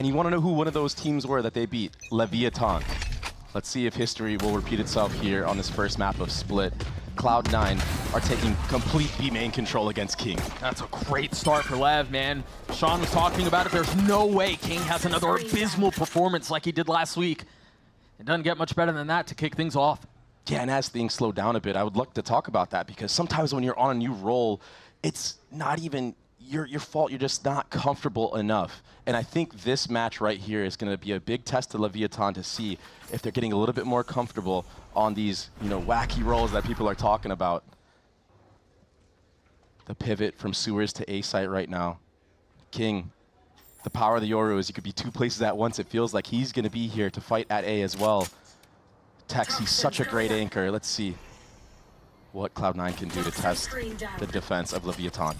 And you want to know who one of those teams were that they beat? Leviatán. Let's see if history will repeat itself here on this first map of Split. Cloud9 are taking complete B main control against King. That's a great start for Lev, man. Sean was talking about it. There's no way King has another abysmal performance like he did last week. It doesn't get much better than that to kick things off. Yeah, and as things slow down a bit, I would like to talk about that because sometimes when you're on a new role, it's not even your fault. You're just not comfortable enough. And I think this match right here is going to be a big test to Leviatán to see if they're getting a little bit more comfortable on these, wacky roles that people are talking about. The pivot from sewers to A site right now. King, the power of the Yoru is you could be two places at once. It feels like he's going to be here to fight at A as well. Tex, he's such a great anchor. Let's see what Cloud9 can do to test the defense of Leviatán.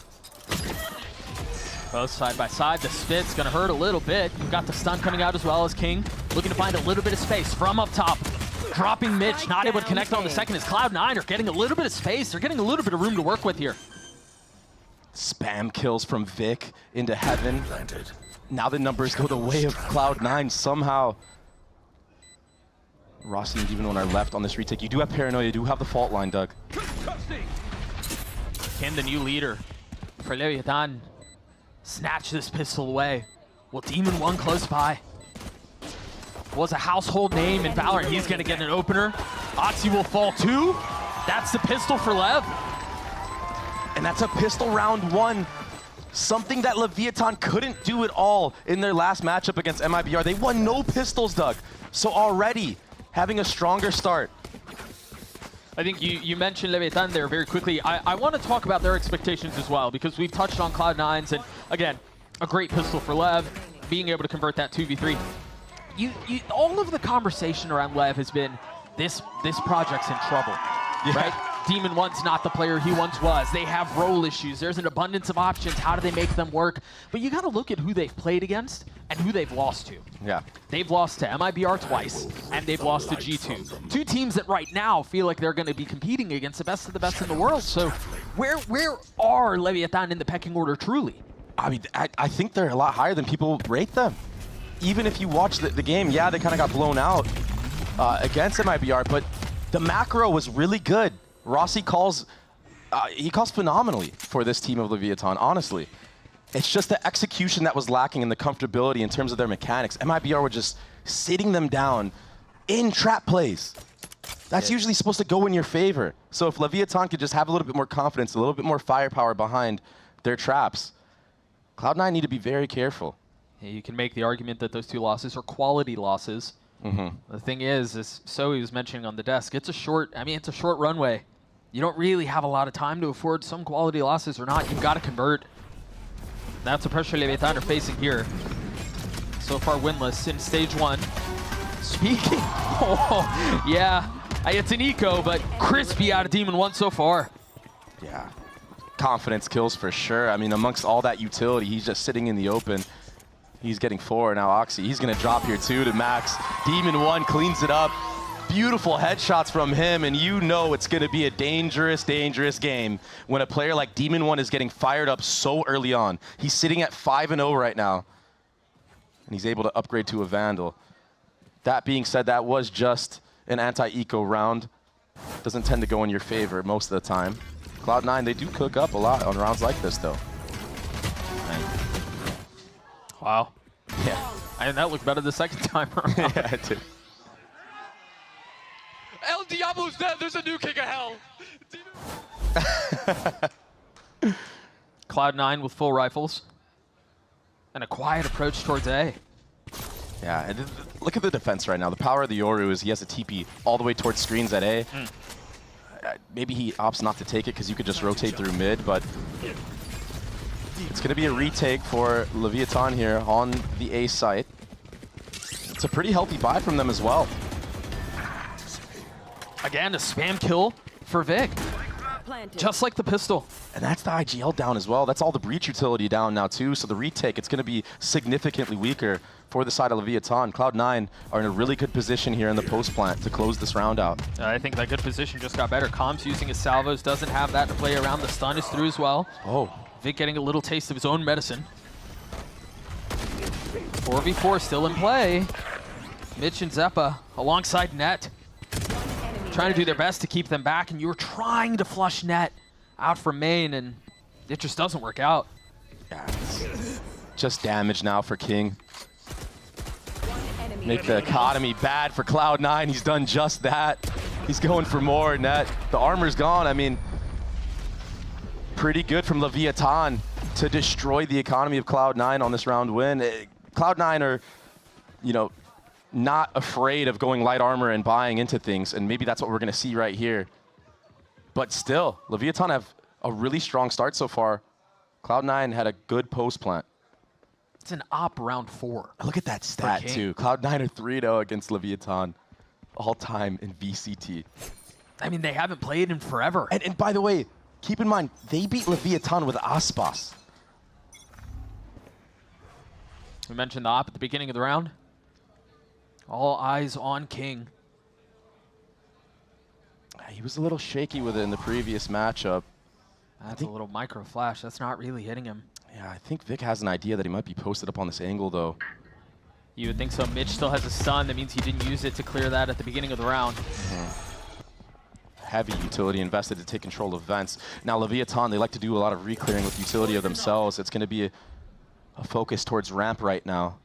Both side by side. The spit's gonna hurt a little bit. You've got the stun coming out as well as King. Looking to find a little bit of space from up top. Dropping Mitch, not able to connect on the second as Cloud9 are getting a little bit of space. They're getting a little bit of room to work with here. Spam kills from Vic into heaven. Now the numbers go the way of Cloud9 somehow. Rossi and Demon One are left on this retake. You do have Paranoia, you do have the fault line, Doug. Can the new leader for Leviatán snatch this pistol away? Will Demon One close by? Was a household name in Valorant. He's gonna get an opener. Oxy will fall too. That's the pistol for Lev. And that's a pistol round one. Something that Leviatán couldn't do at all in their last matchup against MIBR. They won no pistols, Doug. So already having a stronger start. I think you mentioned Leviatán there very quickly. I want to talk about their expectations as well, because we've touched on Cloud9's, and again, a great pistol for Lev, being able to convert that 2v3. All of the conversation around Lev has been, this project's in trouble, right? Demon One's not the player he once was. They have role issues. There's an abundance of options. How do they make them work? But you got to look at who they've played against and who they've lost to. Yeah. They've lost to MIBR twice, and they've lost to G2. Two teams that right now feel like they're going to be competing against the best of the best in the world. So where are Leviatán in the pecking order truly? I mean, I think they're a lot higher than people rate them. Even if you watch the game, yeah, they kind of got blown out against MIBR, but the macro was really good. Rossi calls phenomenally for this team of Leviatán, honestly. It's just the execution that was lacking and the comfortability in terms of their mechanics. MIBR were just sitting them down in trap plays. That's usually supposed to go in your favor. So if Leviatán could just have a little bit more confidence, a little bit more firepower behind their traps, Cloud9 need to be very careful. Yeah, you can make the argument that those two losses are quality losses. The thing is Zoe was mentioning on the desk, it's a short runway. You don't really have a lot of time to afford some quality losses or not. You've got to convert. That's the pressure Leviatán are facing here. So far winless in stage one. Speaking, it's an eco, but crispy out of Demon One so far. Yeah, confidence kills for sure. I mean, amongst all that utility, he's just sitting in the open. He's getting 4 now. Oxy, he's gonna drop here too to Max. Demon One cleans it up. Beautiful headshots from him, and you know it's gonna be a dangerous, dangerous game when a player like Demon One is getting fired up so early on. He's sitting at 5-0 right now, and he's able to upgrade to a Vandal. That being said, that was just an anti-eco round. Doesn't tend to go in your favor most of the time. Cloud9, they do cook up a lot on rounds like this, though. Wow. Yeah. And that looked better the second time around. Yeah, it did. El Diablo's dead. There's a new king of hell. Cloud9 with full rifles. And a quiet approach towards A. Yeah, and look at the defense right now. The power of the Yoru is he has a TP all the way towards screens at A. Maybe he opts not to take it because you could just rotate through mid, but it's going to be a retake for Leviatán here on the A site. It's a pretty healthy buy from them as well. Again, a spam kill for Vic. Just like the pistol. And that's the IGL down as well. That's all the breach utility down now too. So the retake, it's going to be significantly weaker for the side of Leviatán. Cloud9 are in a really good position here in the post plant to close this round out. I think that good position just got better. Comms using his salvos, doesn't have that to play around. The stun is through as well. Oh. Vic getting a little taste of his own medicine. 4v4 still in play. Mitch and Zeppa alongside Net, trying to do their best to keep them back, and you were trying to flush Net out from main, and it just doesn't work out. Yeah, it's just damage now for King. Make the economy bad for Cloud9. He's done just that. He's going for more. Net, the armor's gone. I mean, pretty good from Leviatán to destroy the economy of Cloud9 on this round win. Cloud9 are, you know, not afraid of going light armor and buying into things, and maybe that's what we're going to see right here. But still, Leviatán have a really strong start so far. Cloud9 had a good post plant. It's an op round 4. Look at that stat too. Cloud9 are 3-0 against Leviatán all time in VCT. I mean, they haven't played in forever. And by the way, keep in mind, they beat Leviatán with Aspas. We mentioned the op at the beginning of the round. All eyes on King. He was a little shaky with it in the previous matchup. That's a little micro flash. That's not really hitting him. Yeah, I think Vic has an idea that he might be posted up on this angle, though. You would think so. Mitch still has a stun. That means he didn't use it to clear that at the beginning of the round. Heavy utility invested to take control of vents. Now, Leviatán, they like to do a lot of re-clearing with utility of themselves. It's going to be a focus towards ramp right now.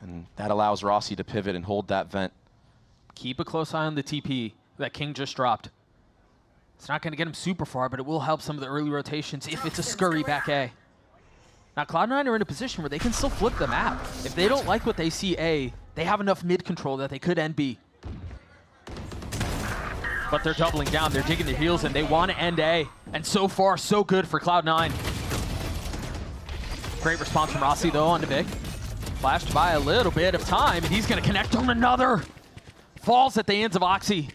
And that allows Rossi to pivot and hold that vent. Keep a close eye on the TP that King just dropped. It's not going to get him super far, but it will help some of the early rotations if it's a scurry back A. Now, Cloud9 are in a position where they can still flip the map. If they don't like what they see A, they have enough mid control that they could end B. But they're doubling down. They're digging their heels, and they want to end A. And so far, so good for Cloud9. Great response from Rossi, though, on the Vic. Flashed by a little bit of time, and he's going to connect on another. Falls at the hands of Oxy.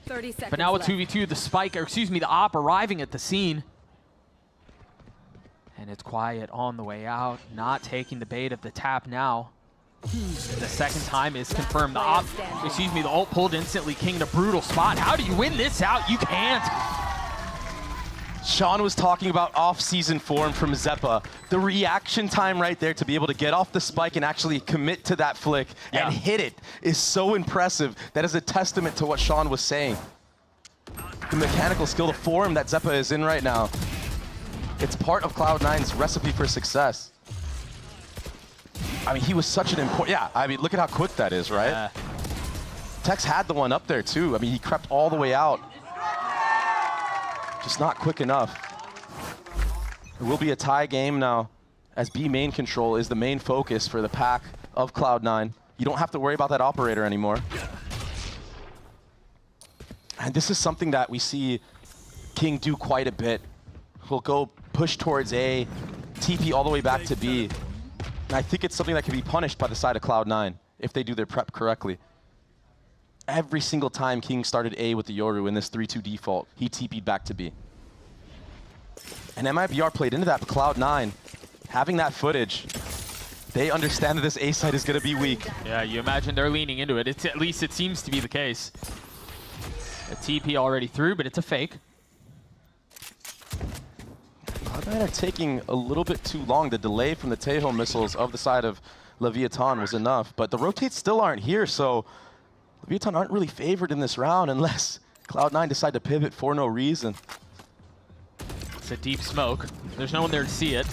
30 seconds But now with left. 2v2, the spike, or excuse me, the op arriving at the scene. And it's quiet on the way out, not taking the bait of the tap now. The second time is confirmed. The op, excuse me, the ult pulled instantly. King in a brutal spot. How do you win this out? You can't. Sean was talking about off-season form from Zeppa. The reaction time right there to be able to get off the spike and actually commit to that flick and hit it is so impressive. That is a testament to what Sean was saying. The mechanical skill, the form that Zeppa is in right now, it's part of Cloud9's recipe for success. I mean, he was such an important, yeah, I mean, look at how quick that is, right? Yeah. Tex had the one up there too. I mean, he crept all the way out. Just not quick enough. It will be a tie game now, as B main control is the main focus for the pack of Cloud9. You don't have to worry about that operator anymore. And this is something that we see King do quite a bit. He'll go push towards A, TP all the way back to B. And I think it's something that can be punished by the side of Cloud9 if they do their prep correctly. Every single time King started A with the Yoru in this 3-2 default, he TP'd back to B. And MIBR played into that, but Cloud9, having that footage, they understand that this A side is going to be weak. Yeah, you imagine they're leaning into it. It's, at least it seems to be the case. A TP already through, but it's a fake. Cloud9 are taking a little bit too long. The delay from the Tejo missiles of the side of Leviatán was enough, but the rotates still aren't here, so Leviatán aren't really favored in this round unless Cloud9 decide to pivot for no reason. It's a deep smoke. There's no one there to see it.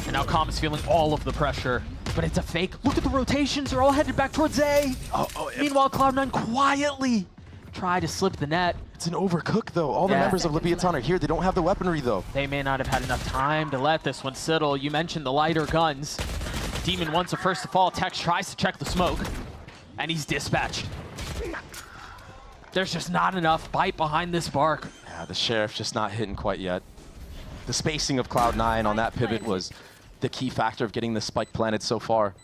And now Calm is feeling all of the pressure, but it's a fake. Look at the rotations. They're all headed back towards A. Meanwhile, Cloud9 quietly try to slip the net. It's an overcook, though. All the members of Leviatán are here. They don't have the weaponry, though. They may not have had enough time to let this one settle. You mentioned the lighter guns. Demon wants a first to fall. Tex tries to check the smoke, and he's dispatched. There's just not enough bite behind this bark. Yeah, the Sheriff's just not hitting quite yet. The spacing of Cloud9 on that pivot was the key factor of getting the spike planted so far.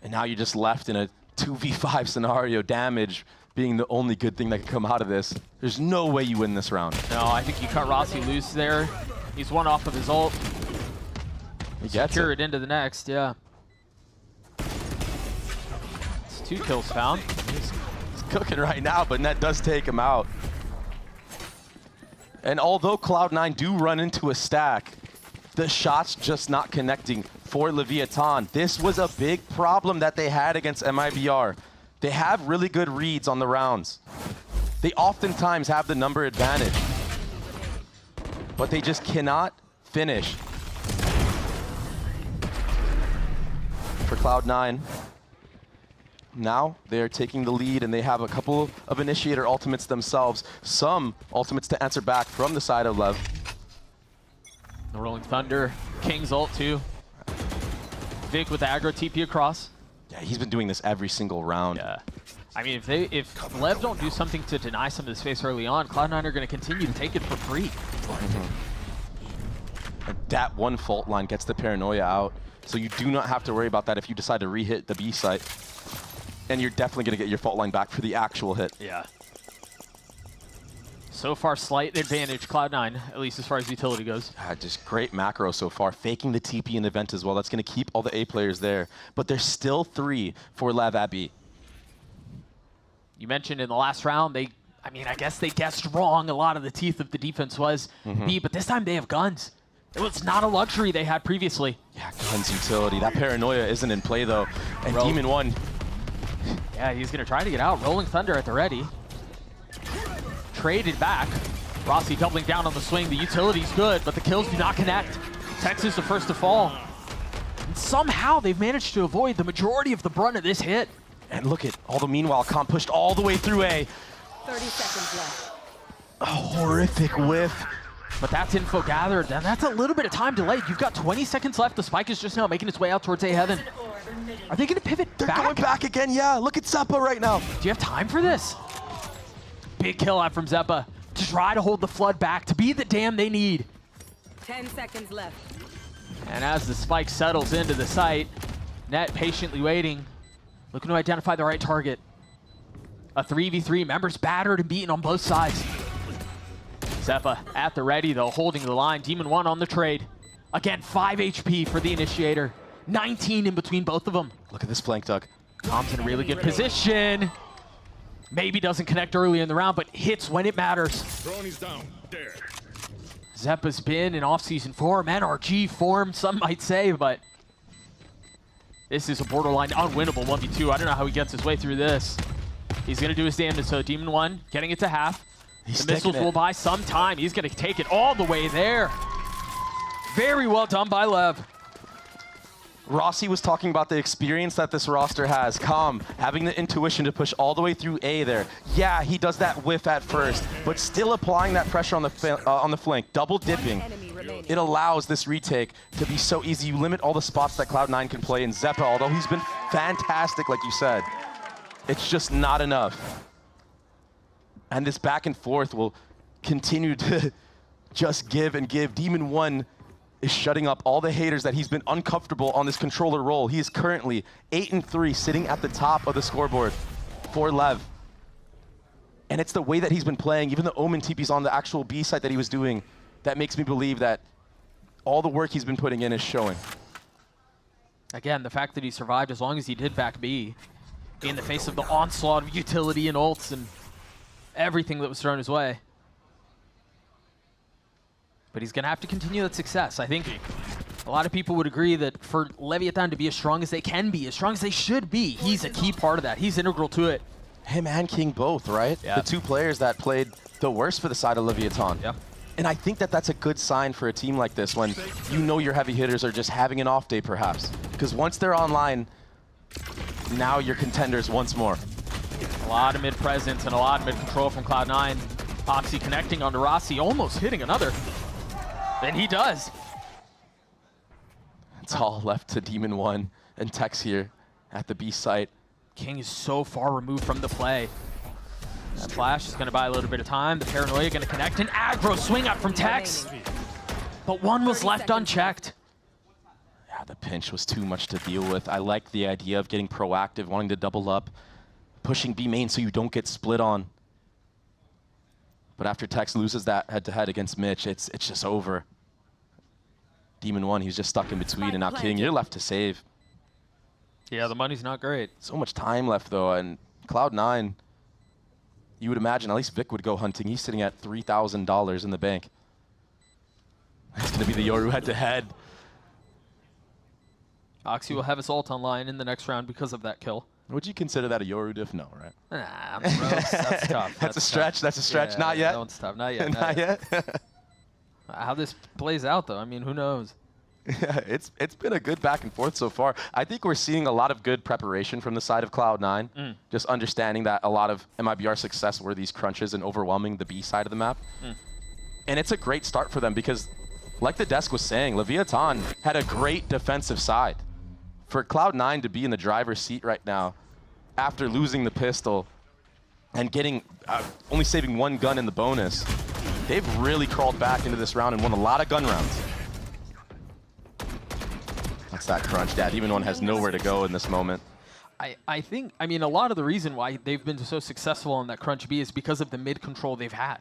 And now you're just left in a 2v5 scenario, damage being the only good thing that could come out of this. There's no way you win this round. No, I think you cut Rossi loose there. He's one off of his ult. He gets Secure it into the next, yeah. It's 2 kills found. He's cooking right now, but Net does take him out. And although Cloud9 do run into a stack, The shots just not connecting for Leviatán. This was a big problem that they had against MIBR. They have really good reads on the rounds. They oftentimes have the number advantage, but they just cannot finish. For Cloud9, now they're taking the lead and they have a couple of initiator ultimates themselves. Some ultimates to answer back from the side of LEV. The Rolling Thunder, King's ult too. Vic with the aggro TP across. Yeah, he's been doing this every single round. Yeah. I mean, if LEV don't do something to deny some of the space early on, Cloud9 are going to continue to take it for free. And that one fault line gets the paranoia out, so you do not have to worry about that if you decide to re-hit the B site. And you're definitely going to get your fault line back for the actual hit. Yeah. So far, slight advantage, Cloud9, at least as far as utility goes. Just great macro so far, faking the TP in the vent as well. That's going to keep all the A players there. But there's still 3 for LEV at B. You mentioned in the last round, I guess they guessed wrong. A lot of the teeth of the defense was B, but this time they have guns. It was not a luxury they had previously. Yeah, guns utility. That paranoia isn't in play though. And Demon 1. Yeah, he's going to try to get out. Rolling Thunder at the ready. Traded back. Rossi doubling down on the swing. The utility's good, but the kills do not connect. Texas the first to fall. And somehow they've managed to avoid the majority of the brunt of this hit. And look at all the meanwhile, Comp pushed all the way through A. 30 seconds left. A horrific whiff. But that's info gathered, and that's a little bit of time delayed. You've got 20 seconds left. The spike is just now making its way out towards A heaven. Are they going to pivot They're back? going back again, yeah. Look at Zeppa right now. Do you have time for this? Big kill out from Zeppa to try to hold the flood back, to be the dam they need. 10 seconds left. And as the spike settles into the site, Net patiently waiting, looking to identify the right target. A 3v3, members battered and beaten on both sides. Zeppa at the ready though, holding the line. Demon 1 on the trade. Again, 5 HP for the initiator. 19 in between both of them. Look at this flank, Doug. Tom's in a really good position. Maybe doesn't connect early in the round, but hits when it matters. Down. There. Zeppa's been in off-season form, NRG form, some might say, but this is a borderline unwinnable 1v2. I don't know how he gets his way through this. He's going to do his damage, so Demon 1 getting it to half. The missiles will buy some time. He's going to take it all the way there. Very well done by LEV. Rossi was talking about the experience that this roster has. Calm, having the intuition to push all the way through A there. Yeah, he does that whiff at first, but still applying that pressure on the flank, double dipping. It allows this retake to be so easy. You limit all the spots that Cloud9 can play in. Zeppa, although he's been fantastic, like you said, it's just not enough. And this back and forth will continue to just give and give. Demon 1 is shutting up all the haters that he's been uncomfortable on this controller role. He is currently 8-3, sitting at the top of the scoreboard for LEV. And it's the way that he's been playing, even the Omen TPs on the actual B site that he was doing, that makes me believe that all the work he's been putting in is showing. Again, the fact that he survived as long as he did back B in the face of the onslaught of utility and ults and everything that was thrown his way. But he's going to have to continue that success. I think a lot of people would agree that for Leviatán to be as strong as they can be, as strong as they should be, he's a key part of that. He's integral to it. Him and King both, right? Yeah. The two players that played the worst for the side of Leviatán. Yeah. And I think that that's a good sign for a team like this when you know your heavy hitters are just having an off day perhaps. Because once they're online, now you're contenders once more. A lot of mid-presence and a lot of mid-control from Cloud9. Oxy connecting onto Rossi, almost hitting another. And he does. It's all left to Demon 1 and Tex here at the B site. King is so far removed from the play. That flash is going to buy a little bit of time. The paranoia going to connect. An aggro swing up from Tex. But one was left unchecked. Yeah, the pinch was too much to deal with. I like the idea of getting proactive, wanting to double up, pushing B main so you don't get split on. But after Tex loses that head-to-head against Mitch, it's just over. Demon 1, he's just stuck in between, and now King, you're left to save. Yeah, the money's not great. So much time left, though, and Cloud9, you would imagine at least Vic would go hunting. He's sitting at $3,000 in the bank. It's going to be the Yoru head-to-head. Oxy will have his ult online in the next round because of that kill. Would you consider that a Yoru diff? No, right? Nah, Rogues, that's tough. That's a stretch. Tough. That's a stretch. Yeah, Not yet. That one's tough. Not yet. Not yet. How this plays out, though, I mean, who knows? Yeah, it's been a good back and forth so far. I think we're seeing a lot of good preparation from the side of Cloud9. Just understanding that a lot of MIBR success were these crunches and overwhelming the B side of the map. And it's a great start for them because, like the desk was saying, Leviatán had a great defensive side. For Cloud9 to be in the driver's seat right now, after losing the pistol and getting only saving one gun in the bonus, they've really crawled back into this round and won a lot of gun rounds. That's that crunch. Yeah, Demon One has nowhere to go in this moment. I think, I mean, a lot of the reason why they've been so successful on that crunch B is because of the mid control they've had.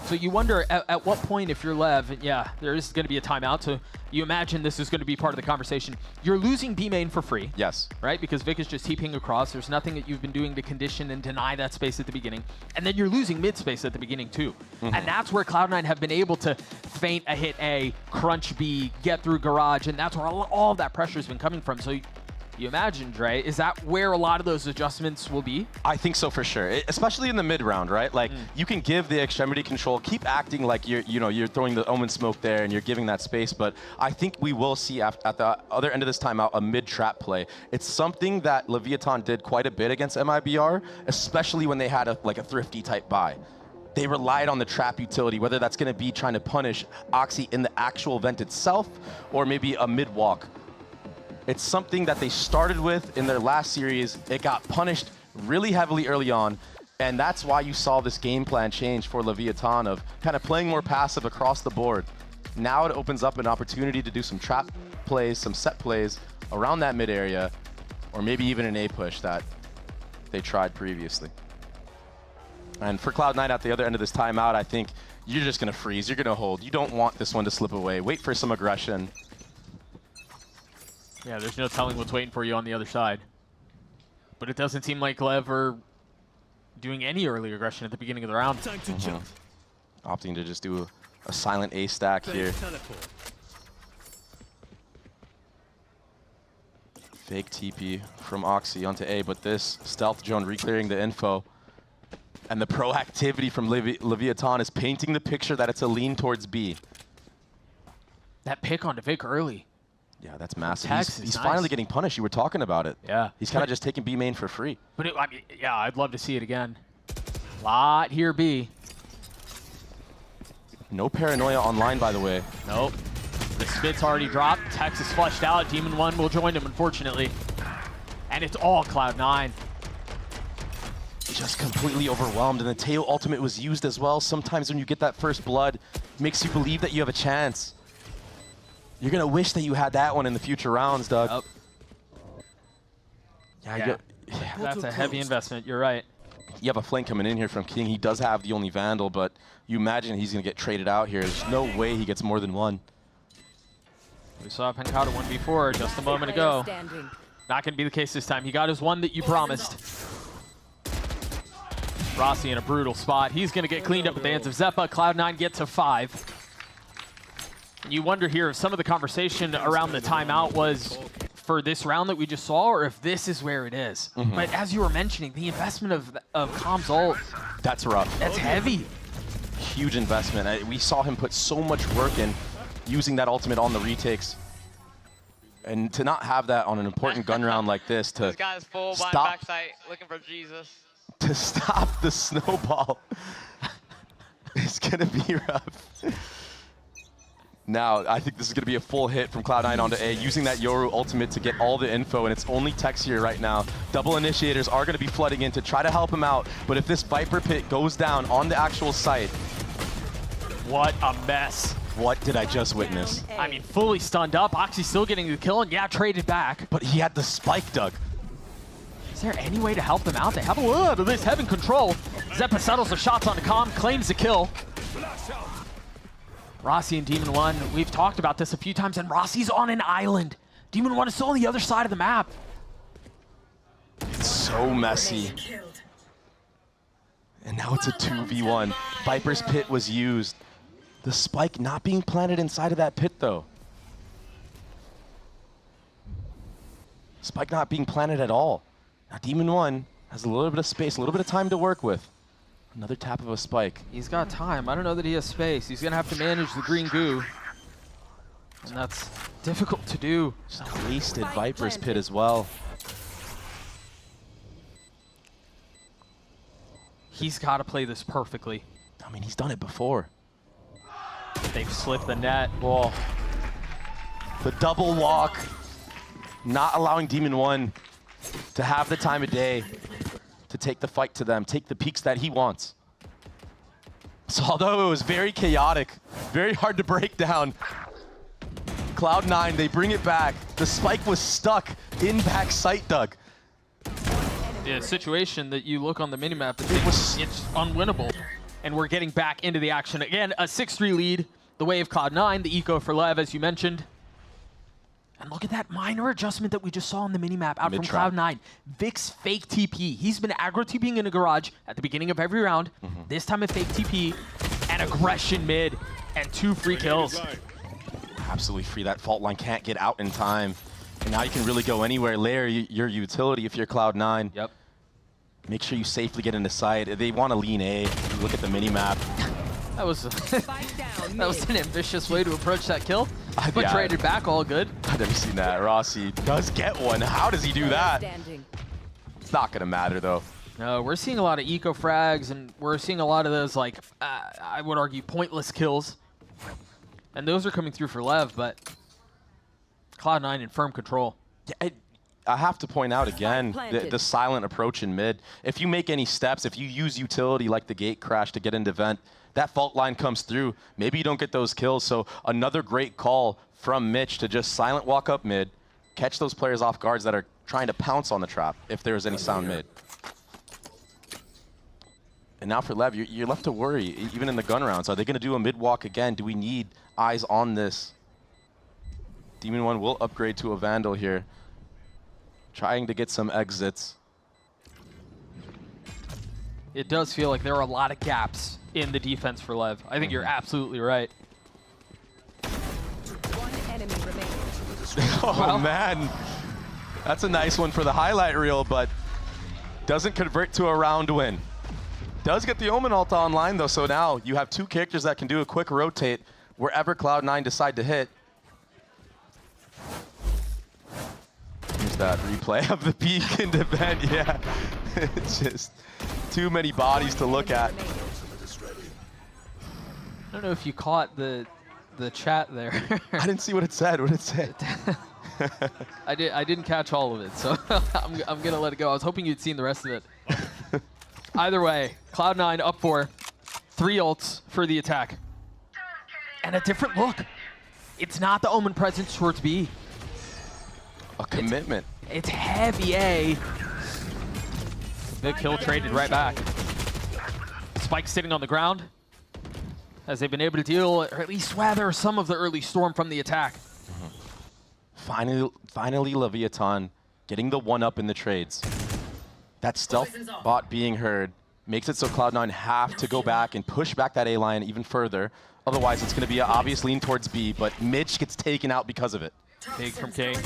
So you wonder at what point, if you're Lev, and yeah, there is going to be a timeout, so you imagine this is going to be part of the conversation. You're losing B main for free. Yes. Right? Because Vic is just TPing across. There's nothing that you've been doing to condition and deny that space at the beginning. And then you're losing mid space at the beginning too. And that's where Cloud9 have been able to feint a hit A, crunch B, get through garage, and that's where all of that pressure has been coming from. So you imagine, Dre, is that where a lot of those adjustments will be? I think so for sure, especially in the mid round, right? Like you can give the extremity control, keep acting like you're throwing the Omen smoke there and you're giving that space. But I think we will see at the other end of this timeout a mid trap play. It's something that Leviatán did quite a bit against MIBR, especially when they had a thrifty type buy. They relied on the trap utility, whether that's going to be trying to punish Oxy in the actual vent itself or maybe a mid walk. It's something that they started with in their last series. It got punished really heavily early on, and that's why you saw this game plan change for Leviatán of kind of playing more passive across the board. Now it opens up an opportunity to do some trap plays, some set plays around that mid area, or maybe even an A push that they tried previously. And for Cloud9 at the other end of this timeout, I think you're just going to freeze. You're going to hold. You don't want this one to slip away. Wait for some aggression. Yeah, there's no telling what's waiting for you on the other side. But it doesn't seem like Lev are doing any early aggression at the beginning of the round. Opting to just do a silent A stack here. Fake TP from Oxy onto A, but this stealth drone reclearing the info. And the proactivity from Leviatán is painting the picture that it's a lean towards B. That pick onto Vic early. Yeah, that's massive. He's nice. finally getting punished. You were talking about it. Yeah. He's kind of just taking B main for free. But I mean, yeah, I'd love to see it again. Lot here, B. No paranoia online, by the way. Nope. The spit's already dropped. Tex is flushed out. Demon One will join him, unfortunately. And it's all Cloud9. Just completely overwhelmed, and the Teo ultimate was used as well. Sometimes when you get that first blood, it makes you believe that you have a chance. You're gonna wish that you had that one in the future rounds, Doug. Yep. Yeah, that's a heavy investment. You're right. You have a flank coming in here from King. He does have the only Vandal, but you imagine he's gonna get traded out here. There's no way he gets more than one. We saw Penkata 1v4 just a moment ago. Not gonna be the case this time. He got his one that you promised. Rossi in a brutal spot. He's gonna get cleaned up at the hands of Zeppa. Cloud9 gets to 5. You wonder here if some of the conversation around the timeout was for this round that we just saw, or if this is where it is. But as you were mentioning, the investment of Com's ult. That's rough. That's heavy. Huge investment. We saw him put so much work in using that ultimate on the retakes. And to not have that on an important gun round like this, to This guy's full blind stop, backside looking for Jesus. to stop the snowball is gonna be rough. Now, I think this is going to be a full hit from Cloud9 onto A, using that Yoru ultimate to get all the info, and it's only Tex here right now. Double initiators are going to be flooding in to try to help him out, but if this Viper pit goes down on the actual site... What a mess. What did I just witness? I mean, fully stunned up. Oxy still getting the kill, and yeah, traded back. But he had the spike, Doug. Is there any way to help them out? They have a little bit of this heaven control. Zeppa settles the shots onto Com, claims the kill. Rossi and Demon One, we've talked about this a few times, and Rossi's on an island. Demon One is still on the other side of the map. It's so messy. And now it's a 2v1. Viper's pit was used. The spike not being planted inside of that pit, though. Spike not being planted at all. Now, Demon 1 has a little bit of space, a little bit of time to work with. Another tap of a spike. He's got time. I don't know that he has space. He's going to have to manage the green goo. And that's difficult to do. Just a wasted Viper's pit as well. He's got to play this perfectly. I mean, he's done it before. They've slipped the net. Whoa. The double walk. Not allowing Demon 1 to have the time of day to take the fight to them, take the peaks that he wants. So although it was very chaotic, very hard to break down, Cloud9, they bring it back. The spike was stuck in back sight, Doug. The situation that you look on the minimap, it's unwinnable. And we're getting back into the action. Again, a 6-3 lead, the way of Cloud9, the eco for Lev, as you mentioned. And look at that minor adjustment that we just saw on the minimap out from Cloud9. Vic's fake TP. He's been aggro TPing in a garage at the beginning of every round. This time a fake TP and aggression mid and 2 free kills. Absolutely free. That fault line can't get out in time. And now you can really go anywhere, layer your utility if you're Cloud9. Yep. Make sure you safely get into sight. They want to lean A. Look at the minimap. That was an ambitious way to approach that kill. But yeah. traded back, all good. I've never seen that. Rossi does get one. How does he do that? It's not going to matter, though. No, we're seeing a lot of eco frags, and we're seeing a lot of those, like, I would argue, pointless kills. And those are coming through for Lev, but Cloud9 in firm control. Yeah, I have to point out again the silent approach in mid. If you make any steps, if you use utility like the gate crash to get into vent, that fault line comes through. Maybe you don't get those kills. So another great call from Mitch to just silent walk up mid, catch those players off guards that are trying to pounce on the trap if there's any sound mid. And now for Lev, you're left to worry, even in the gun rounds. Are they going to do a mid walk again? Do we need eyes on this? Demon 1 will upgrade to a Vandal here, trying to get some exits. It does feel like there are a lot of gaps in the defense for Lev. I think you're absolutely right. One enemy remaining. Oh, man. That's a nice one for the highlight reel, but doesn't convert to a round win. Does get the Omen ult online, though, so now you have 2 characters that can do a quick rotate wherever Cloud9 decide to hit. Here's that replay of the peek into vent. Yeah, it's just too many bodies to look at. I don't know if you caught the chat there. I didn't see what it said. What did it say? I didn't catch all of it, so I'm gonna let it go. I was hoping you'd seen the rest of it. Either way, Cloud9 up for 3 ults for the attack. And a different look. It's not the Omen presence towards B. A commitment. It's heavy A. The kill traded right back. Spike sitting on the ground, as they've been able to deal, or at least weather, some of the early storm from the attack. Finally, Leviatán getting the 1-up in the trades. That stealth bot being heard makes it so Cloud9 have to go back and push back that A line even further. Otherwise, it's going to be an obvious lean towards B, but Mitch gets taken out because of it. Big from King.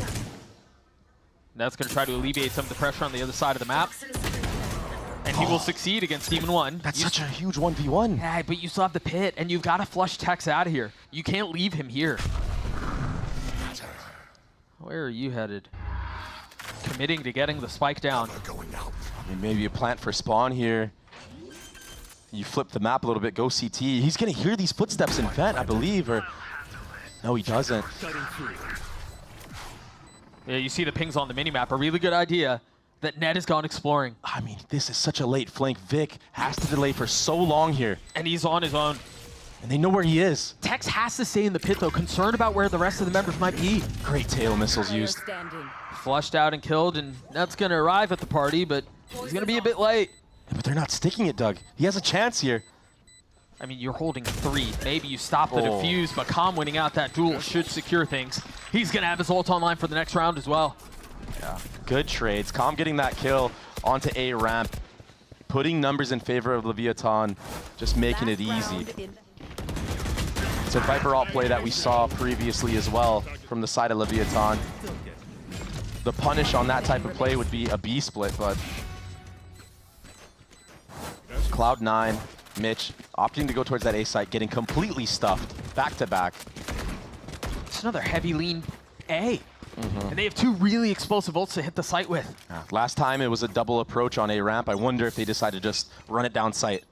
That's going to try to alleviate some of the pressure on the other side of the map. And he will succeed against Demon 1. That's such a huge 1v1. Yeah, but you still have the pit, and you've got to flush Tex out of here. You can't leave him here. Where are you headed? Committing to getting the spike down. I mean, maybe a plant for spawn here. You flip the map a little bit, go CT. He's going to hear these footsteps in vent, I believe, or... No, he doesn't. Yeah, you see the pings on the minimap. A really good idea that Ned has gone exploring. I mean, this is such a late flank. Vic has to delay for so long here. And he's on his own. And they know where he is. Tex has to stay in the pit, though, concerned about where the rest of the members might be. Great tail missiles used. Flushed out and killed, and Ned's going to arrive at the party, but he's going to be a bit late. Yeah, but they're not sticking it, Doug. He has a chance here. I mean, you're holding 3. Maybe you stop the defuse, but Calm winning out that duel should secure things. He's going to have his ult online for the next round as well. Yeah, good trades. Calm getting that kill onto A ramp, putting numbers in favor of Leviatán, just making it easy. It's a Viper alt play that we saw previously as well from the side of Leviatán. The punish on that type of play would be a B split, but Cloud9, Mitch opting to go towards that A site, getting completely stuffed back to back. It's another heavy lean A. And they have two really explosive ults to hit the site with. Last time it was a double approach on A ramp. I wonder if they decide to just run it down site.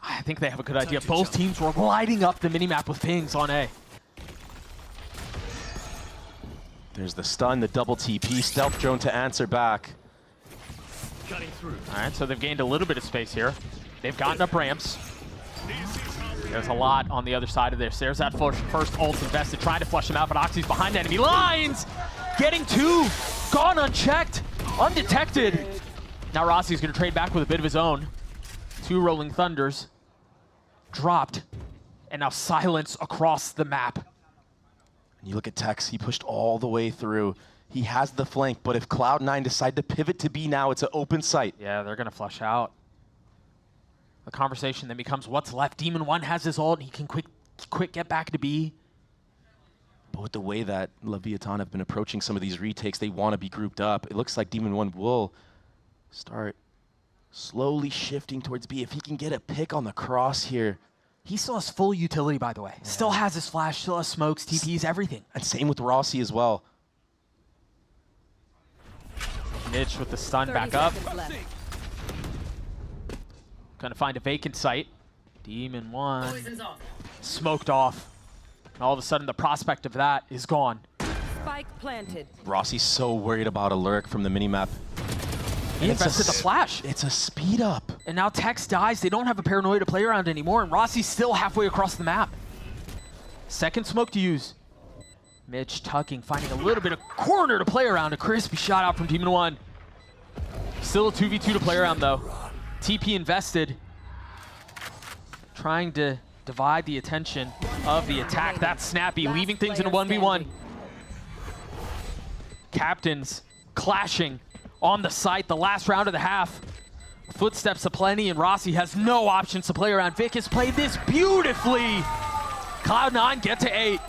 I think they have a good idea. Both teams were lighting up the minimap with pings on A. There's the stun, the double TP, stealth drone to answer back. All right, so they've gained a little bit of space here. They've gotten up ramps. There's a lot on the other side of this. There's that first ult invested, trying to flush him out, but Oxy's behind enemy lines! Getting two, gone unchecked, undetected. Now Rossi's gonna trade back with a bit of his own. Two Rolling Thunders dropped, and now silence across the map. And you look at Tex, he pushed all the way through. He has the flank, but if Cloud9 decide to pivot to B now, it's an open site. Yeah, they're gonna flush out. The conversation then becomes what's left. Demon 1 has his ult, he can quick get back to B. But with the way that Leviatán have been approaching some of these retakes, they want to be grouped up. It looks like Demon 1 will start slowly shifting towards B. If he can get a pick on the cross here. He still has full utility, by the way. Yeah. Still has his flash, still has smokes, TPs, everything. And same with Rossi as well. Mitch with the stun back up. Gonna find a vacant site. Demon 1 smoked off. And all of a sudden, the prospect of that is gone. Spike planted. Rossi's so worried about a lurk from the minimap. He invested the flash. It's a speed up. And now Tex dies. They don't have a paranoia to play around anymore, and Rossi's still halfway across the map. Second smoke to use. Mitch tucking, finding a little bit of corner to play around. A crispy shot out from Demon 1. Still a 2v2 to play around, though. TP invested. Trying to divide the attention of the attack. That's snappy, leaving things in a 1v1. Captains clashing on the site, the last round of the half. Footsteps aplenty, and Rossi has no options to play around. Vic has played this beautifully. Cloud9 get to 8.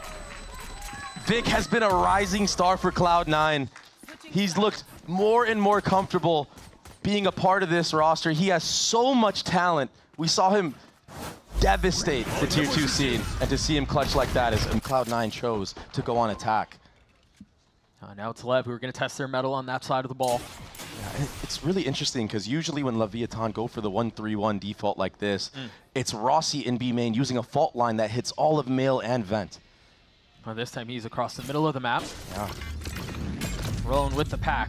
Vic has been a rising star for Cloud9. He's looked more and more comfortable being a part of this roster. He has so much talent. We saw him devastate the tier 2 scene, and to see him clutch like that is, and Cloud9 chose to go on attack. Now it's LEV who are going to test their mettle on that side of the ball. Yeah, it's really interesting because usually when Leviatán go for the 1-3-1 default like this, it's Rossi in B main using a fault line that hits all of male and vent. Well, this time he's across the middle of the map. Yeah. Rolling with the pack.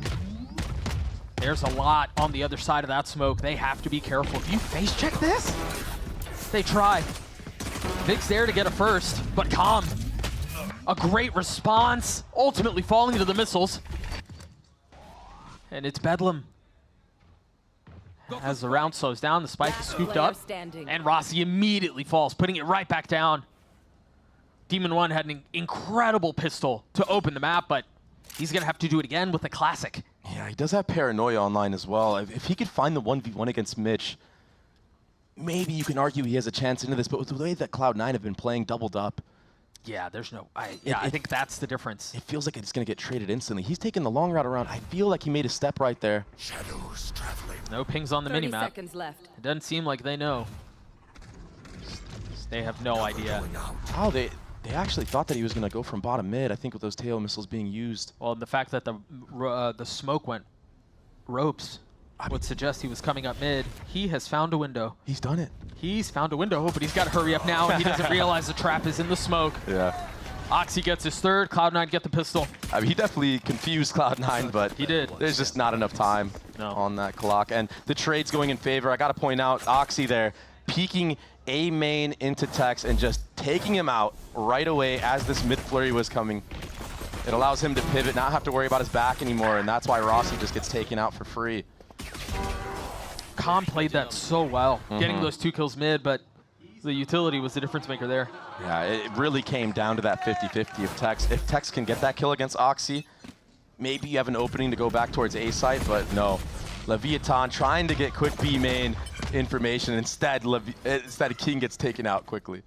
There's a lot on the other side of that smoke. They have to be careful. If you face check this, they try. Vic's there to get a first, but calm. A great response, ultimately falling to the missiles. And it's Bedlam. As the round slows down, the spike is scooped up, and Rossi immediately falls, putting it right back down. Demon 1 had an incredible pistol to open the map, but he's gonna have to do it again with a classic. Yeah, he does have paranoia online as well. If he could find the 1v1 against Mitch, maybe you can argue he has a chance into this, but with the way that Cloud9 have been playing doubled up, yeah, there's no, I think that's the difference. It feels like it's going to get traded instantly. He's taking the long route around. I feel like he made a step right there. Shadows traveling. No pings on the minimap. Seconds left. It doesn't seem like they know. They have no idea. Oh, they actually thought that he was going to go from bottom mid, I think, with those tail missiles being used. Well, the fact that the smoke went ropes would suggest he was coming up mid. He has found a window. He's done it. He's found a window, but he's got to hurry up now, and he doesn't realize the trap is in the smoke. Yeah. Oxy gets his third, Cloud9 get the pistol. I mean, he definitely confused Cloud9, but he did. There's just not enough time on that clock. And the trade's going in favor. I got to point out Oxy there, peeking A main into Tex and just taking him out right away as this mid flurry was coming. It allows him to pivot, not have to worry about his back anymore, and that's why Rossi just gets taken out for free. Calm played that so well, getting those 2 kills mid, but the utility was the difference maker there. Yeah, it really came down to that 50-50 of Tex. If Tex can get that kill against Oxy, maybe you have an opening to go back towards A site, but no. Leviatán trying to get quick B main information. Instead, King gets taken out quickly.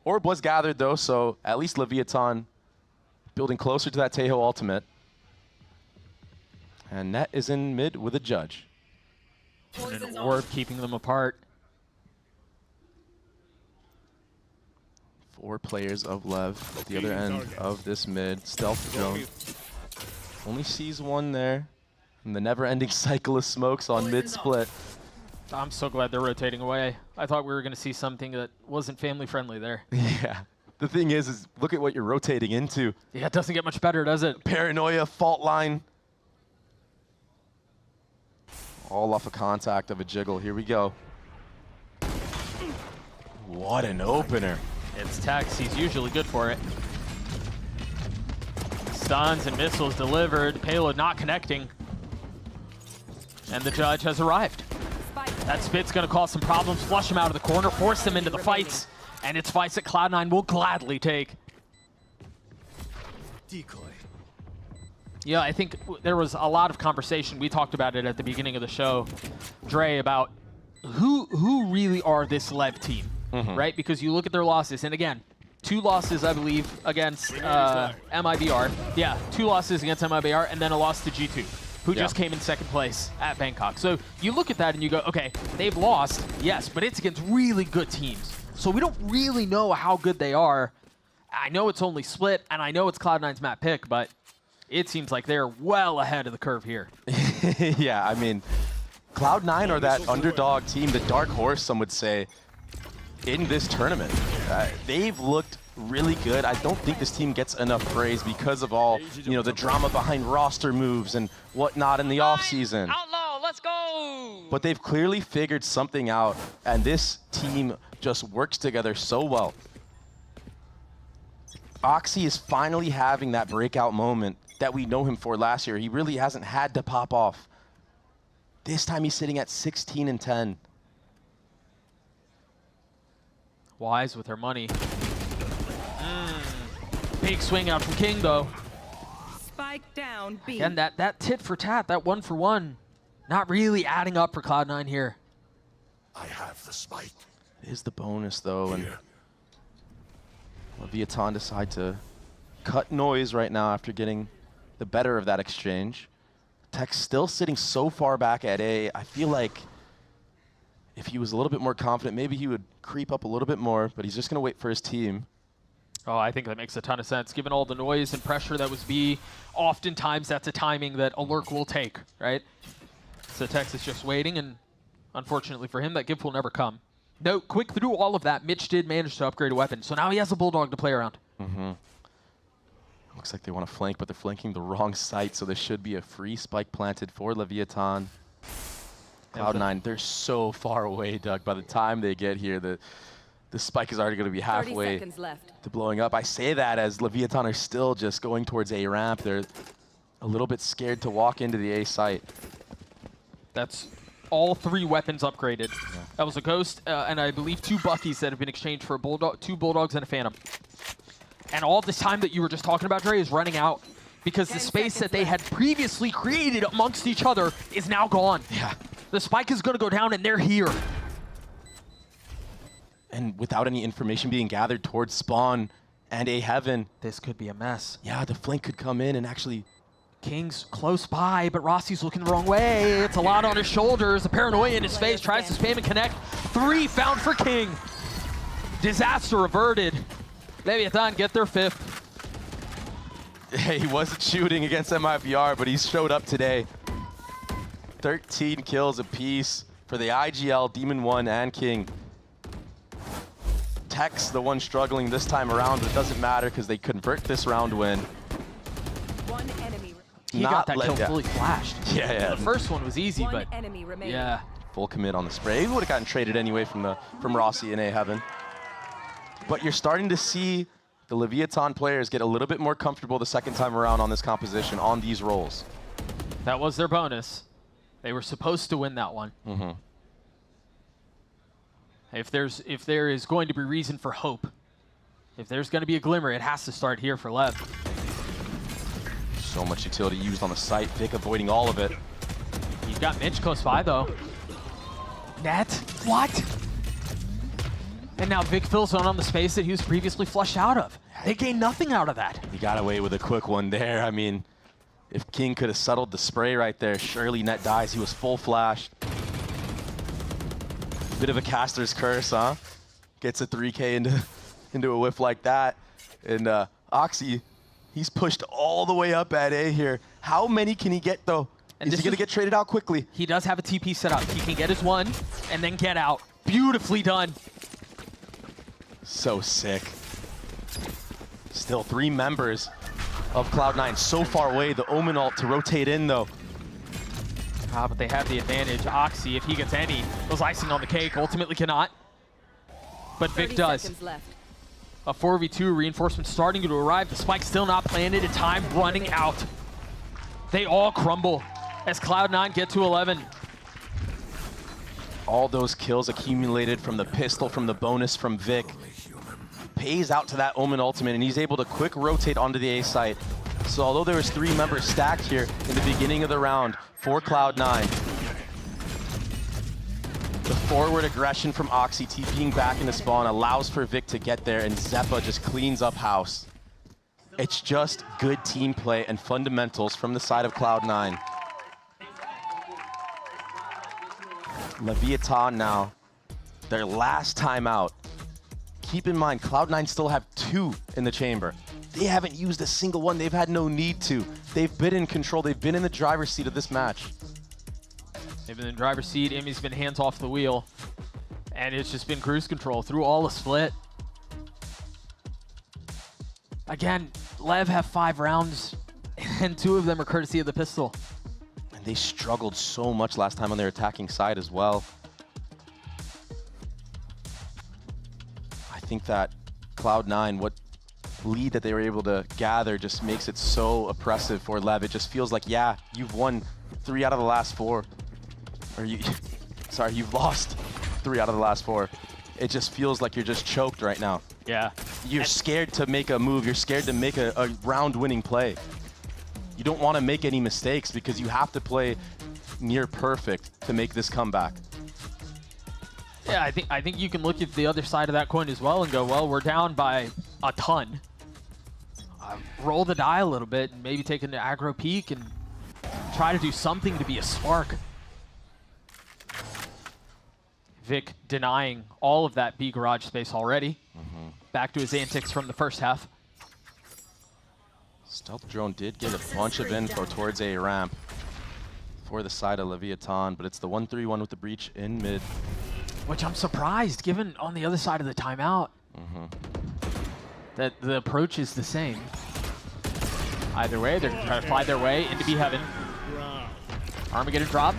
Orb was gathered though, so at least Leviatán building closer to that Tejo ultimate. And Net is in mid with a judge. And an Orb keeping them apart. 4 players of LEV at the other end of this mid. Stealth drone. Only sees one there. And the never-ending cycle of smokes on mid-split. I'm so glad they're rotating away. I thought we were going to see something that wasn't family-friendly there. Yeah. The thing is look at what you're rotating into. Yeah, it doesn't get much better, does it? Paranoia, fault line. All off a contact of a jiggle. Here we go. What an opener. It's Tex. He's usually good for it. Stuns and missiles delivered. Payload not connecting. And the judge has arrived. That spit's going to cause some problems. Flush him out of the corner. Force him into the fights. And it's fights that Cloud9 will gladly take. Decoy. Yeah, I think there was a lot of conversation. We talked about it at the beginning of the show, Dre, about who really are this LEV team, right? Because you look at their losses, and again, 2 losses, I believe, against MIBR. Yeah, 2 losses against MIBR, and then a loss to G2, who just came in 2nd place at Bangkok. So you look at that and you go, okay, they've lost, yes, but it's against really good teams. So we don't really know how good they are. I know it's only split, and I know it's Cloud9's map pick, but it seems like they're well ahead of the curve here. Yeah, I mean, Cloud9 are that underdog team, the dark horse, some would say, in this tournament. They've looked really good. I don't think this team gets enough praise because of all, the drama behind roster moves and whatnot in the offseason. Outlaw, let's go! But they've clearly figured something out, and this team just works together so well. Oxy is finally having that breakout moment that we know him for last year. He really hasn't had to pop off. This time he's sitting at 16 and 10. Wise with her money. Big swing out from King, though. Spike down B. And that tit for tat, that 1 for 1, not really adding up for Cloud9 here. I have the spike. It is the bonus, though, and Leviatán decide to cut noise right now after getting the better of that exchange. Tech's still sitting so far back at A. I feel like if he was a little bit more confident, maybe he would creep up a little bit more, but he's just going to wait for his team. Oh, I think that makes a ton of sense. Given all the noise and pressure that was B, oftentimes that's a timing that a lurk will take, right? So Tex is just waiting, and unfortunately for him, that gift will never come. No, quick through all of that, Mitch did manage to upgrade a weapon, so now he has a Bulldog to play around. Looks like they want to flank, but they're flanking the wrong site, so there should be a free spike planted for Leviatán. Cloud9, they're so far away, Doug. By the time they get here, the spike is already going to be 30 halfway seconds left. to blowing up. I say that as Leviatán are still just going towards A ramp. They're a little bit scared to walk into the A site. That's all 3 weapons upgraded. Yeah. That was a Ghost, and I believe 2 Buckies that have been exchanged for a Bulldog, 2 Bulldogs and a Phantom. And all this time that you were just talking about, Dre, is running out because the space that they had previously created amongst each other is now gone. Yeah. The spike is going to go down, and they're here. And without any information being gathered towards spawn and A heaven, This could be a mess. yeah, the flank could come in and actually... King's close by, but Rossi's looking the wrong way. It's a lot on his shoulders. The paranoia in his face. Tries to spam and connect. 3 found for King. Disaster averted. Leviatán get their 5th. Hey, he wasn't shooting against MIBR, but he's showed up today. 13 kills apiece for the IGL, Demon 1, and King. Tex, the one struggling this time around, but it doesn't matter because they convert this round win. One enemy. He got that kill fully flashed. Yeah. The first one was easy, One but enemy remaining. yeah. Full commit on the spray. He would have gotten traded anyway from Rossi in A heaven. But you're starting to see the Leviatán players get a little bit more comfortable the second time around on this composition, on these roles. That was their bonus. They were supposed to win that one. If there is going to be reason for hope, if there's going to be a glimmer, it has to start here for LEV. So much utility used on the site. Vic avoiding all of it. You've got Mitch close by, though. Net? What? And now Vic fills on the space that he was previously flushed out of. They gain nothing out of that. He got away with a quick one there. I mean, if King could have settled the spray right there, surely net dies. He was full flashed. Bit of a caster's curse, huh? Gets a 3K into a whiff like that. And Oxy, he's pushed all the way up at A here. How many can he get, though? And is he going to get traded out quickly? He does have a TP set up. He can get his one and then get out. Beautifully done. So sick. Still 3 members of Cloud9 so far away. The Omen ult to rotate in, though. But they have the advantage. Oxy, if he gets any, was icing on the cake. Ultimately cannot. But Vic does. A 4v2 reinforcement starting to arrive. The spike still not planted and time running out. They all crumble as Cloud9 get to 11. All those kills accumulated from the pistol, from the bonus from Vic, pays out to that Omen ultimate, and he's able to quick rotate onto the A site. So although there was 3 members stacked here in the beginning of the round for Cloud9, the forward aggression from Oxy TPing back into spawn allows for Vic to get there, and Zeppa just cleans up house. It's just good team play and fundamentals from the side of Cloud9. Leviatán now, their last time out. Keep in mind, Cloud9 still have 2 in the chamber. They haven't used a single one. They've had no need to. They've been in control. They've been in the driver's seat of this match. They've been in the driver's seat. Emmy's been hands off the wheel. And it's just been cruise control through all the split. Again, Lev have 5 rounds, and 2 of them are courtesy of the pistol. And they struggled so much last time on their attacking side as well. I think that Cloud9, what lead that they were able to gather just makes it so oppressive for Lev. It just feels like, yeah, you've won 3 out of the last 4. Or you've lost 3 out of the last 4. It just feels like you're just choked right now. Yeah. You're scared to make a move. You're scared to make a round-winning play. You don't want to make any mistakes because you have to play near perfect to make this comeback. Yeah, I think you can look at the other side of that coin as well and go, well, we're down by a ton. Roll the die a little bit and maybe take an aggro peek and try to do something to be a spark. Vic denying all of that B garage space already. Back to his antics from the first half. Stealth drone did get a bunch of info towards a ramp for the side of Leviatán, but it's the 1-3-1 with the breach in mid. Which I'm surprised, given on the other side of the timeout, that the approach is the same. Either way, they're trying to fly their way into B heaven. Armageddon drop.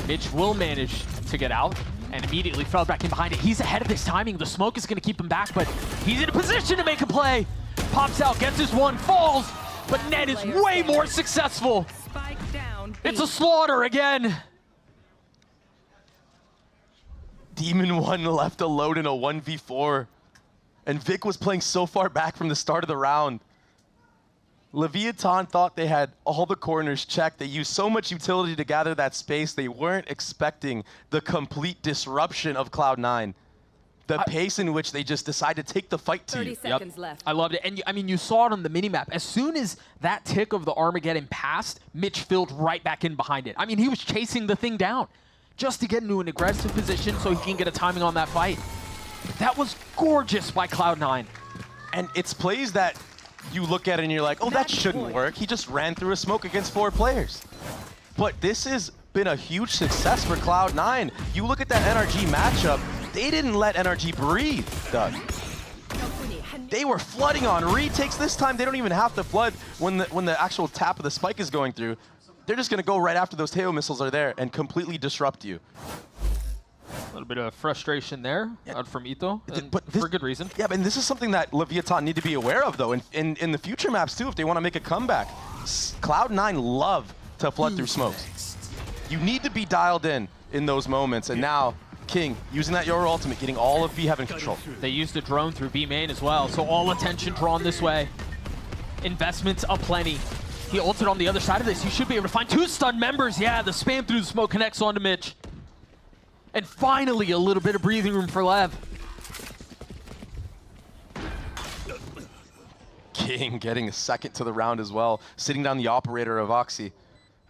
Mitch will manage to get out and immediately fell back in behind it. He's ahead of his timing. The smoke is going to keep him back, but he's in a position to make a play. Pops out, gets his one, falls, but Ned is way more successful. Spike down B. It's a slaughter again. Demon 1 left alone in a 1v4. And Vic was playing so far back from the start of the round. Leviatán thought they had all the corners checked. They used so much utility to gather that space. They weren't expecting the complete disruption of Cloud9. The pace in which they just decided to take the fight to 30 you. seconds left. I loved it. And I mean, you saw it on the minimap. As soon as that tick of the Armageddon passed, Mitch filled right back in behind it. I mean, he was chasing the thing down just to get into an aggressive position so he can get a timing on that fight. That was gorgeous by Cloud9. And it's plays that you look at it and you're like, oh, that shouldn't work. He just ran through a smoke against 4 players. But this has been a huge success for Cloud9. You look at that NRG matchup, they didn't let NRG breathe, Doug. They were flooding on retakes. This time, they don't even have to flood when the actual tap of the spike is going through. They're just going to go right after those Teo missiles are there and completely disrupt you. A little bit of frustration there out from Ito, But this, for good reason. Yeah, and this is something that Leviatán need to be aware of, though, in the future maps, too, if they want to make a comeback. Cloud9 love to flood through smokes. You need to be dialed in those moments, and now King, using that Yoru ultimate, getting all of B Heaven control. They used a drone through B main as well, so all attention drawn this way. Investments aplenty. He ulted on the other side of this. You should be able to find 2 stun members. Yeah, the spam through the smoke connects onto Mitch. And finally, a little bit of breathing room for Lev. King getting a second to the round as well, sitting down the operator of Oxy.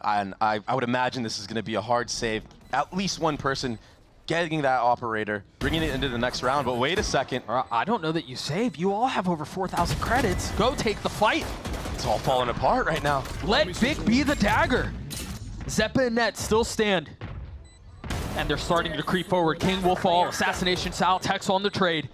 And I would imagine this is going to be a hard save. At least one person getting that operator, bringing it into the next round. But wait a second. I don't know that you save. You all have over 4,000 credits. Go take the fight. It's all falling apart right now. Let Vic be the dagger. Zeppa and Net still stand. And they're starting to creep forward. King will fall. Assassination style. Tex on the trade.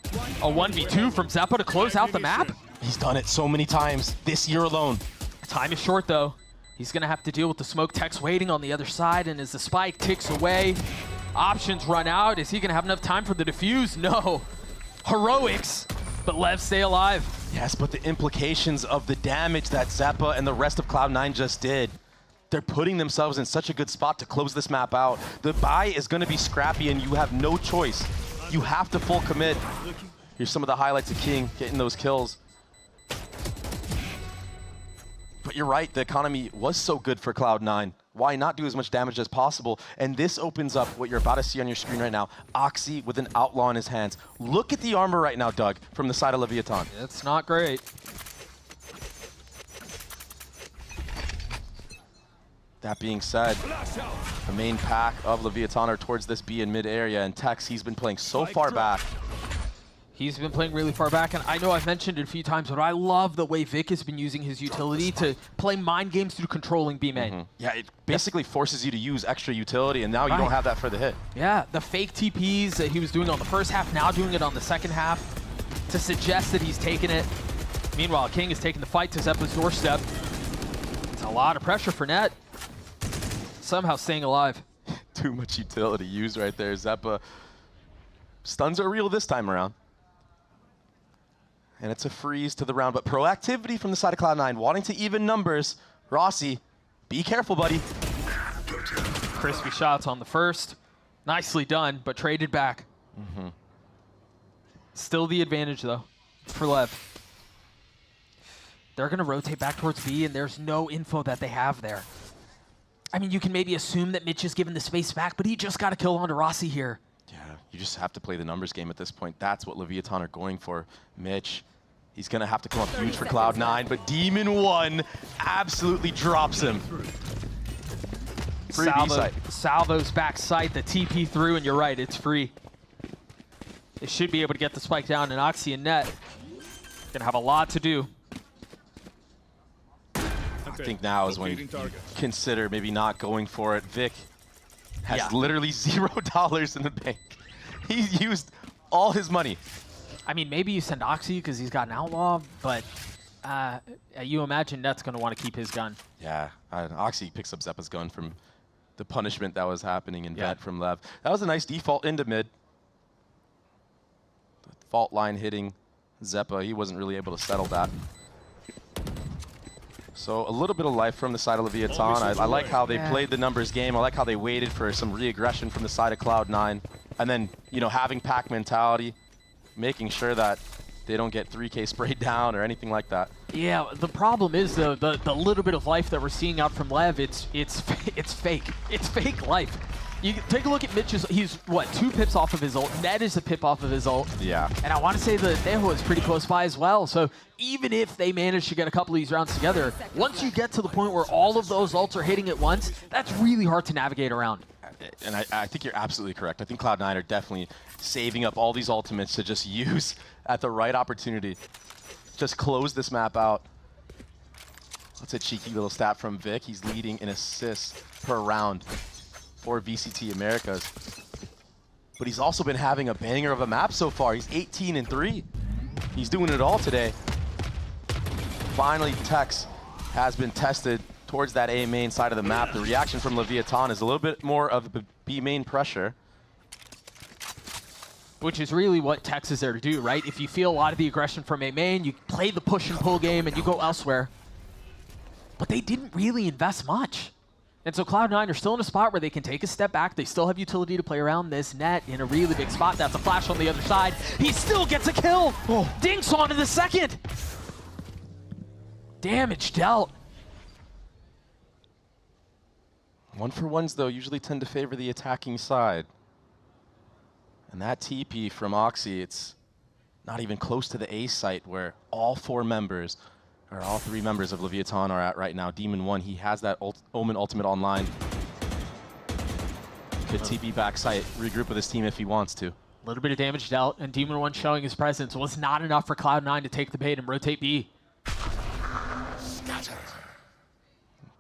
A 1v2 from Zeppa to close out the map. He's done it so many times this year alone. Time is short, though. He's going to have to deal with the smoke. Tex waiting on the other side, and as the spike ticks away, options run out. Is he going to have enough time for the defuse? No. Heroics, but Lev stay alive. Yes, but the implications of the damage that Zeppa and the rest of Cloud9 just did, they're putting themselves in such a good spot to close this map out. The buy is going to be scrappy, and you have no choice. You have to full commit. Here's some of the highlights of King getting those kills. But you're right, the economy was so good for Cloud9. Why not do as much damage as possible? And this opens up what you're about to see on your screen right now. Oxy with an outlaw in his hands. Look at the armor right now, Doug, from the side of Leviatán. It's not great. That being said, the main pack of Leviatán are towards this B in mid area, and Tex, he's been playing so far back. He's been playing really far back, and I know I've mentioned it a few times, but I love the way Vic has been using his utility to play mind games through controlling B main. Yeah, it basically forces you to use extra utility, and now you don't have that for the hit. Yeah, the fake TPs that he was doing on the first half, now doing it on the second half to suggest that he's taking it. Meanwhile, King is taking the fight to Zeppa's doorstep. It's a lot of pressure for Net. Somehow staying alive. Too much utility used right there. Zeppa. Stuns are real this time around. And it's a freeze to the round, but proactivity from the side of Cloud9, wanting to even numbers. Rossi, be careful, buddy. Crispy shots on the first. Nicely done, but traded back. Still the advantage, though, for Lev. They're going to rotate back towards B, and there's no info that they have there. I mean, you can maybe assume that Mitch is given the space back, but he just got a kill onto Rossi here. Yeah, you just have to play the numbers game at this point. That's what Leviatán are going for. Mitch, he's going to have to come up huge for Cloud9, but Demon 1 absolutely drops him. Free Salvo's back sight, the TP through, and you're right, it's free. They should be able to get the spike down, and Oxy and Net gonna have a lot to do. I think now is when you consider maybe not going for it. Vic has literally $0 in the bank. He's used all his money. I mean, maybe you send Oxy because he's got an outlaw, but you imagine Net's going to want to keep his gun. Yeah, Oxy picks up Zeppa's gun from the punishment that was happening in Vet from Lev. That was a nice default into mid. The fault line hitting Zeppa. He wasn't really able to settle that. So a little bit of life from the side of Leviatán. I like how they played the numbers game. I like how they waited for some re-aggression from the side of Cloud9. And then, you know, having pack mentality, making sure that they don't get 3K sprayed down or anything like that. Yeah, the problem is the little bit of life that we're seeing out from Lev, it's fake. It's fake life. You take a look at Mitch's, he's, what, 2 pips off of his ult. Net is a pip off of his ult. Yeah. And I want to say that Neho is pretty close by as well. So even if they manage to get a couple of these rounds together, once you get to the point where all of those ults are hitting at once, that's really hard to navigate around. And I think you're absolutely correct. I think Cloud9 are definitely saving up all these ultimates to just use at the right opportunity. Just close this map out. That's a cheeky little stat from Vic. He's leading in assists per round for VCT Americas. But he's also been having a banger of a map so far. He's 18-3. He's doing it all today. Finally, Tex has been tested towards that A main side of the map. The reaction from Leviatán is a little bit more of B main pressure. Which is really what Tex is there to do, right? If you feel a lot of the aggression from A main, you play the push and pull game and you go elsewhere. But they didn't really invest much. And so Cloud9 are still in a spot where they can take a step back. They still have utility to play around this. Net in a really big spot. That's a flash on the other side. He still gets a kill. Oh. Dinks onto the second. Damage dealt. 1-for-1s, though, usually tend to favor the attacking side. And that TP from Oxy, it's not even close to the A site where all 4 members, or all 3 members of Leviatán are at right now. Demon 1, he has that Omen ultimate online. Could TP backside, regroup with his team if he wants to. A little bit of damage dealt, and Demon 1 showing his presence was not enough for Cloud9 to take the bait and rotate B. Scatter.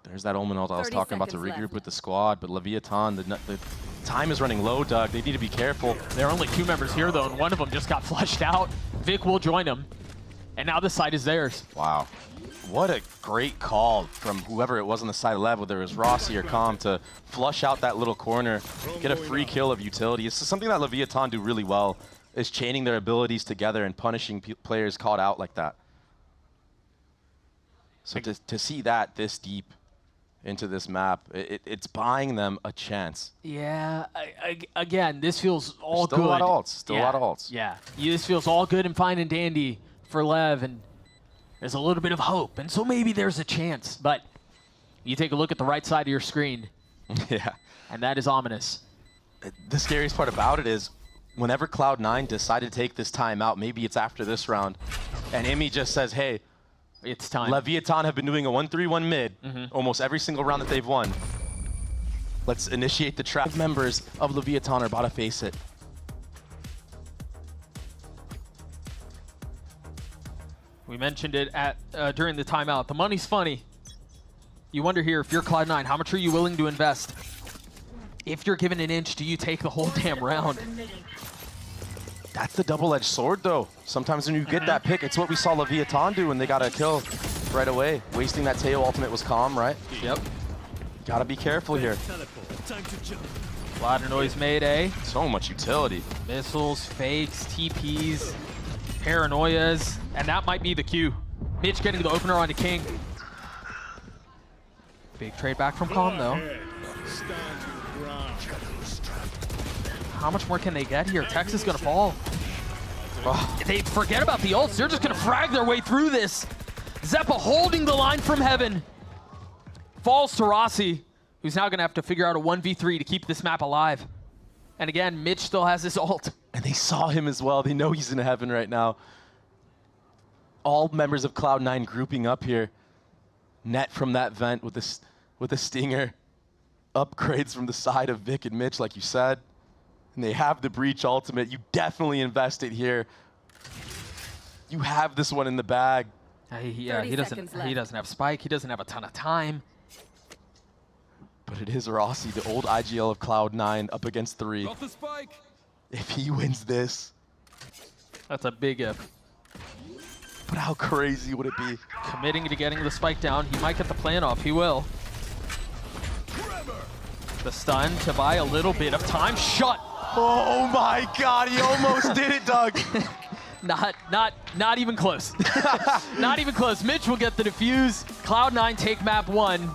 There's that Omen ult I was 30 talking about to seconds regroup left. with the squad, but Leviatán, the time is running low, Doug. They need to be careful. There are only 2 members here, though, and one of them just got flushed out. Vic will join him, and now the site is theirs. Wow. What a great call from whoever it was on the side of LEV, whether it was Rossi or Com, to flush out that little corner, get a free kill of utility. It's something that Leviatán do really well, is chaining their abilities together and punishing players caught out like that. So to see that this deep into this map, it's buying them a chance. Yeah, again, this feels all Still good. a lot of ults. Still Yeah, a lot of ults. Yeah, this feels all good and fine and dandy for Lev, and there's a little bit of hope, and so maybe there's a chance. But you take a look at the right side of your screen, Yeah. and that is ominous. The scariest part about it is whenever Cloud9 decided to take this time out, maybe it's after this round, and Imi just says, hey, It's time. Leviatán have been doing a 1-3-1 mid almost every single round that they've won. Let's initiate the trap. Members of Leviatán are about to face it. We mentioned it at during the timeout. The money's funny. You wonder here, if you're Cloud9, how much are you willing to invest? If you're given an inch, do you take the whole damn round? That's the double-edged sword, though. Sometimes when you get that pick, it's what we saw Leviatán do when they got a kill right away. Wasting that Teo ultimate was calm, right? Yep. Gotta be careful here. A lot of noise made, eh? So much utility. Missiles, fakes, TPs, paranoias, and that might be the cue. Mitch getting the opener onto King. Big trade back from Calm, though. How much more can they get here? Texas is gonna fall. Oh, They forget about the ults. They're just gonna frag their way through this. Zeppa holding the line from heaven. Falls to Rossi, who's now gonna have to figure out a 1v3 to keep this map alive. And again, Mitch still has his ult. and they saw him as well. They know he's in heaven right now. All members of Cloud9 grouping up here. Net from that vent with a stinger. Upgrades from the side of Vic and Mitch, like you said. And they have the Breach ultimate. You definitely invest it here. You have this one in the bag. Yeah, 30 he seconds left. doesn't have Spike. He doesn't have a ton of time. But it is Rossi, the old IGL of Cloud9, up against 3. Got the spike. If he wins this, That's a big if. but how crazy would it be? Committing to getting the Spike down. He might get the plan off. He will. The stun to buy a little bit of time. Shut. Oh my God, he almost did it, Doug. Not even close. Not even close. Mitch will get the defuse. Cloud9 take map 1.